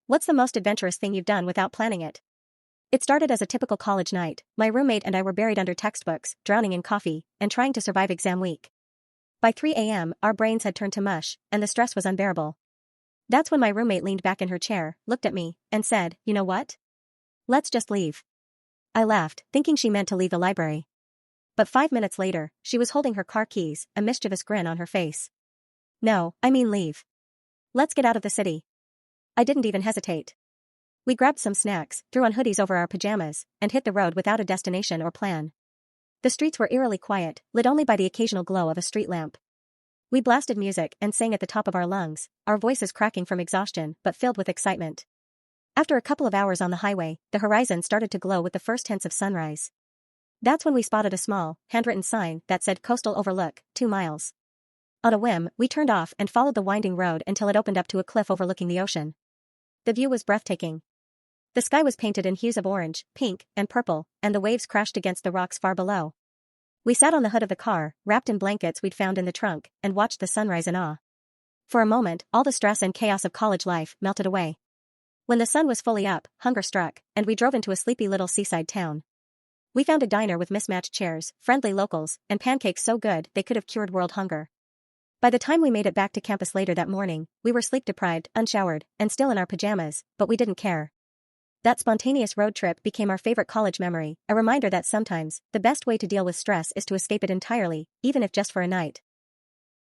What's the most adventurous thing you've done without planning it? It started as a typical college night. My roommate and I were buried under textbooks, drowning in coffee, and trying to survive exam week. By 3 a.m., our brains had turned to mush, and the stress was unbearable. That's when my roommate leaned back in her chair, looked at me, and said, "You know what? Let's just leave." I laughed, thinking she meant to leave the library. But 5 minutes later, she was holding her car keys, a mischievous grin on her face. "No, I mean leave. Let's get out of the city." I didn't even hesitate. We grabbed some snacks, threw on hoodies over our pajamas, and hit the road without a destination or plan. The streets were eerily quiet, lit only by the occasional glow of a street lamp. We blasted music and sang at the top of our lungs, our voices cracking from exhaustion but filled with excitement. After a couple of hours on the highway, the horizon started to glow with the first hints of sunrise. That's when we spotted a small, handwritten sign that said Coastal Overlook, 2 miles. On a whim, we turned off and followed the winding road until it opened up to a cliff overlooking the ocean. The view was breathtaking. The sky was painted in hues of orange, pink, and purple, and the waves crashed against the rocks far below. We sat on the hood of the car, wrapped in blankets we'd found in the trunk, and watched the sunrise in awe. For a moment, all the stress and chaos of college life melted away. When the sun was fully up, hunger struck, and we drove into a sleepy little seaside town. We found a diner with mismatched chairs, friendly locals, and pancakes so good they could have cured world hunger. By the time we made it back to campus later that morning, we were sleep-deprived, unshowered, and still in our pajamas, but we didn't care. That spontaneous road trip became our favorite college memory, a reminder that sometimes, the best way to deal with stress is to escape it entirely, even if just for a night.